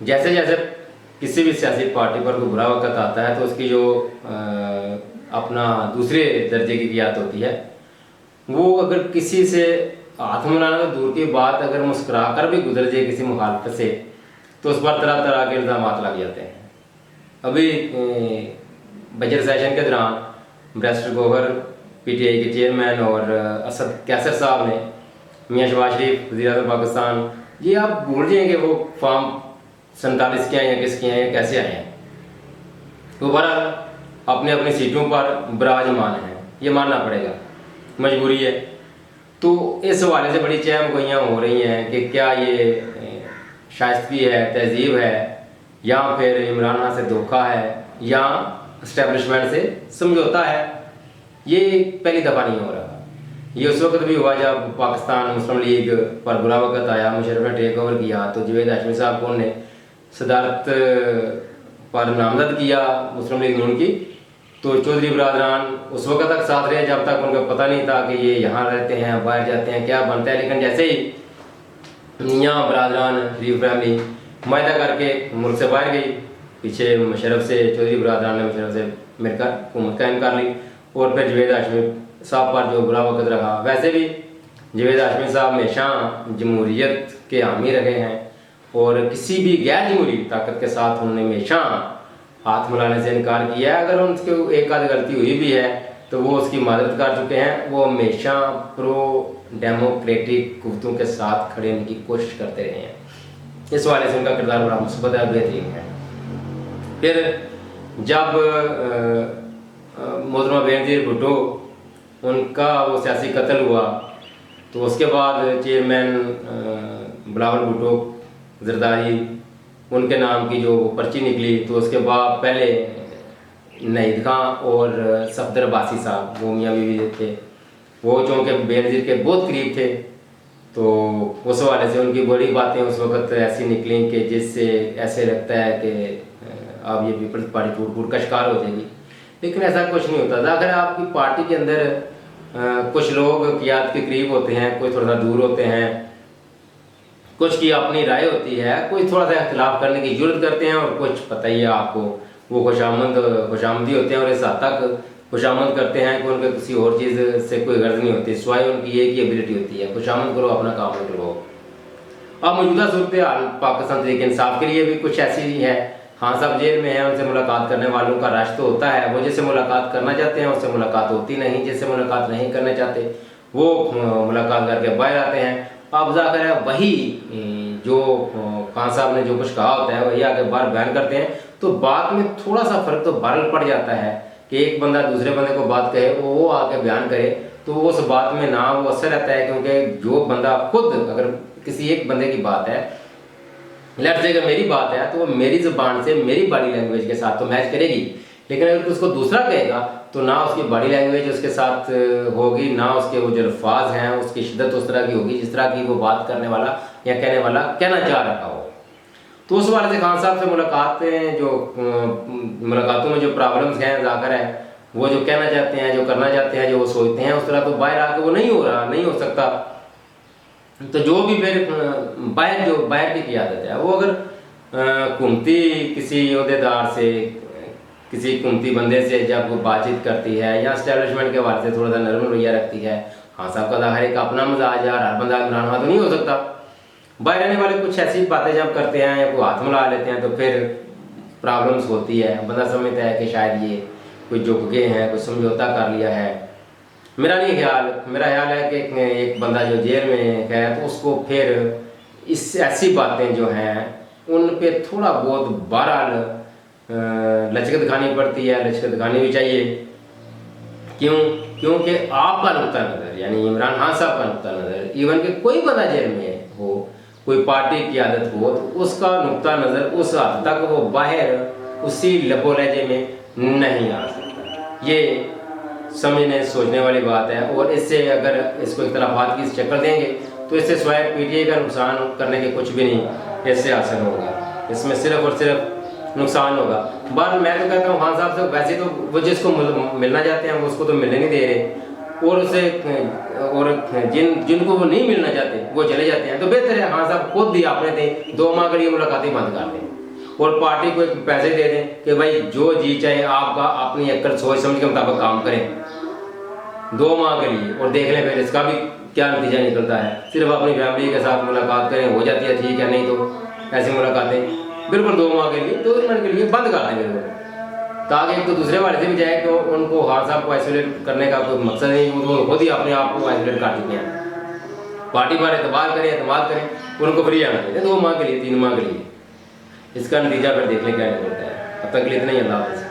जैसे जैसे किसी भी सियासी पार्टी पर कोई बुरा वक्त आता है तो उसकी जो अपना दूसरे दर्जे की क़ियादत होती है, वो अगर किसी से हाथ मिलाना तो दूर की बात, अगर मुस्कुरा कर भी गुजर जाए किसी मुखालफत से तो उस पर तरह तरह के इल्ज़ाम लग जाते हैं। अभी बजट सेशन के दौरान बैरिस्टर गौहर पीटीआई के चेयरमैन और असद कैसर साहब ने मियां शहबाज शरीफ वज़ीर-ए-आज़म पाकिस्तान, ये आप भूल जाएंगे वो फॉर्म 47 के आए हैं, किसके आए हैं, कैसे आए हैं, तो बहरहाल अपने अपनी सीटों पर विराजमान हैं, ये मानना पड़ेगा, मजबूरी है। तो इस हवाले से बड़ी चहम गोइयाँ हो रही हैं कि क्या ये शाइस्तगी है, तहजीब है, या फिर इमरान खान से धोखा है, या इस्टेब्लिशमेंट से समझौता है। ये पहली दफ़ा नहीं हो रहा। ये उस वक्त भी हुआ जब पाकिस्तान मुस्लिम लीग पर बुरा वक्त आया, मुशर्रफ ने टेक ओवर किया तो जावेद हाशमी साहब को उन्होंने सदारत पर नामजद किया मुस्लिम लीग नून की। तो चौधरी बरादरान उस वक्त तक साथ रहे जब तक उनको पता नहीं था कि ये यहाँ रहते हैं, बाहर जाते हैं, क्या बनता है। लेकिन जैसे ही यहाँ बरादरान शरीफ फैमिली मायदा करके मुल्क से बाहर गई, पीछे मुशर्रफ से चौधरी बरादरान ने मुशर्रफ से मिलकर हुकूमत कायम कर ली, और फिर जावेद हाशमी साहब पर जो बुरा वक्त रहा। वैसे भी जावेद हाशमी साहब हमेशा जमहूरियत के हामी रहे हैं और किसी भी गैर जमहूरी ताकत के साथ उन्होंने हमेशा हाथ मिलाने से इनकार किया है। अगर उनकी एक आध गलती हुई भी है तो वो उसकी मदद कर चुके हैं। वो हमेशा प्रो डेमोक्रेटिक कुव्वतों के साथ खड़े होने की कोशिश करते रहे हैं। इस वाले से उनका किरदार बड़ा मुस्बत है, बेहतरीन है। फिर जब मोहतरमा बेनज़ीर भुट्टो उनका वो सियासी कत्ल हुआ तो उसके बाद चेयरमैन बिलावल भुट्टो जरदारी उनके नाम की जो पर्ची निकली, तो उसके बाद पहले नहीद खां और सफदर अब्बासी साहब, वो मियाँ बीवी थे, वो चूँकि बेनज़ीर के बहुत करीब थे, तो उस हवाले से उनकी बड़ी बातें उस वक्त ऐसी निकली कि जिससे ऐसे लगता है कि अब ये पीपल्स पार्टी टूट फूट का शिकार हो जाएगी। लेकिन ऐसा कुछ नहीं होता था। अगर आपकी पार्टी के अंदर कुछ लोग क़ियादत के करीब होते हैं, कोई थोड़ा सा दूर होते हैं, कुछ की अपनी राय होती है, कोई थोड़ा सा इख्तिलाफ करने की जरूरत करते हैं, और कुछ पता ही है आपको वो खुशामदी होते हैं और इस हद तक खुशामद करते हैं कि उनके किसी और चीज़ से कोई गर्ज नहीं होती, सिवाय उनकी एक ही एबिलिटी होती है, खुशामद करो, अपना काम करो। अब मौजूदा सूरत हाल पाकिस्तान तहरीक इंसाफ के लिए भी कुछ ऐसी ही है। खान साहब जेल में हैं, उनसे मुलाकात करने वालों का रश तो होता है, वो जिससे मुलाकात करना चाहते हैं उससे मुलाकात होती नहीं, जिससे मुलाकात नहीं करना चाहते वो मुलाकात करके बाहर आते हैं। अब जाकर है वही जो खान साहब ने जो कुछ कहा होता है वही आगे बार बयान करते हैं, तो बात में थोड़ा सा फ़र्क तो बहरहाल पड़ जाता है कि एक बंदा दूसरे बंदे को बात कहे, वो आके बयान करे, तो उस बात में ना वो असर रहता है, क्योंकि जो बंदा खुद अगर किसी एक बंदे की बात है, लेट्स से अगर मेरी बात है तो वो मेरी ज़ुबान से मेरी बॉडी लैंग्वेज के साथ तो मैच करेगी, लेकिन अगर उसको दूसरा कहेगा तो ना उसकी बॉडी लैंग्वेज उसके साथ होगी, ना उसके वो जो अल्फाज हैं उसकी शिद्दत उस तरह की होगी जिस तरह की वो बात करने वाला या कहने वाला कहना चाह रहा हो। तो उस वाले से खान साहब से मुलाकातें जो मुलाकातों में जो प्रॉब्लम्स हैं जाकर है, वो जो कहना चाहते हैं, जो करना चाहते हैं, जो वो सोचते हैं उस तरह तो बाहर आके वो नहीं हो रहा, नहीं हो सकता। तो जो भी फिर बाहर की क़ियादत है वो अगर हुकूमती किसी अहदेदार से, किसी हुकूमती बंदे से जब वो बातचीत करती है या इस्टेब्लिशमेंट के हवाले से थोड़ा सा नरम रवैया रखती है, खान साहब का ज़ाहिर एक अपना मजाज है, हर बंदा इमरान खान तो नहीं हो सकता। बाहर रहने वाले कुछ ऐसी बातें जब करते हैं या कोई हाथ मिला लेते हैं तो फिर प्रॉब्लम्स होती है। बंदा समझता है कि शायद ये कोई झुक गए हैं, कोई समझौता कर लिया है। मेरा नहीं ख्याल, मेरा ख्याल है कि एक बंदा जो जेल में है तो उसको फिर इस ऐसी बातें जो हैं उन पे थोड़ा बहुत बहरहाल लचक दिखानी पड़ती है, लचक दिखानी भी चाहिए। क्योंकि आपका नुक्ता नज़र यानी इमरान खान साहब का नुक्ता नज़र, इवन कि कोई बंदा जेल में हो, कोई पार्टी की आदत हो, तो उसका नुक्ता नज़र उस हद तक वो बाहर उसी लबो लहजे में नहीं आ सकता। ये समझने सोचने वाली बात है। और इससे अगर इसको इख्तलाफात की शक्ल देंगे तो इससे सिवाय पीटीआई का नुकसान करने के कुछ भी नहीं इससे हासिल होगा, इसमें सिर्फ और सिर्फ नुकसान होगा। बार मैं तो कहता हूँ खान साहब से वैसे तो वो जिसको मिलना चाहते हैं वो उसको तो मिलने नहीं दे रहे, और उसे और जिनको वो नहीं मिलना चाहते वो चले जाते हैं। तो बेहतर है खान साहब खुद भी आपने थे 2 माह के लिए मुलाकातें बंद कर दें। और पार्टी को एक पैसे दे दें कि भाई जो जी चाहे आपका अपनी अक्ल सोच समझ के मुताबिक काम करें 2 माह के लिए, और देख लें फिर इसका भी क्या नतीजा निकलता है। सिर्फ अपनी फैमिली के साथ मुलाकात करें, हो जाती है ठीक है, नहीं तो ऐसी मुलाकातें बिल्कुल 2 माह के लिए 2 मिनट के लिए बंद कर दें बिल्कुल, ताकि एक तो दूसरे वाले से भी जाए कि उनको हार साहब को आइसोलेट करने का कोई मकसद नहीं, वो खुद ही अपने आप को आइसोलेट कर चुके हैं। पार्टी पर एतबार करें, एतमाद करें, उनको फ्री आना चाहिए 2 माह के लिए 3 माह के लिए। इसका नतीजा फिर देख लें क्या निकलता है। अब तक के लिए इतना ही, अल्लाह हाफ़िज़।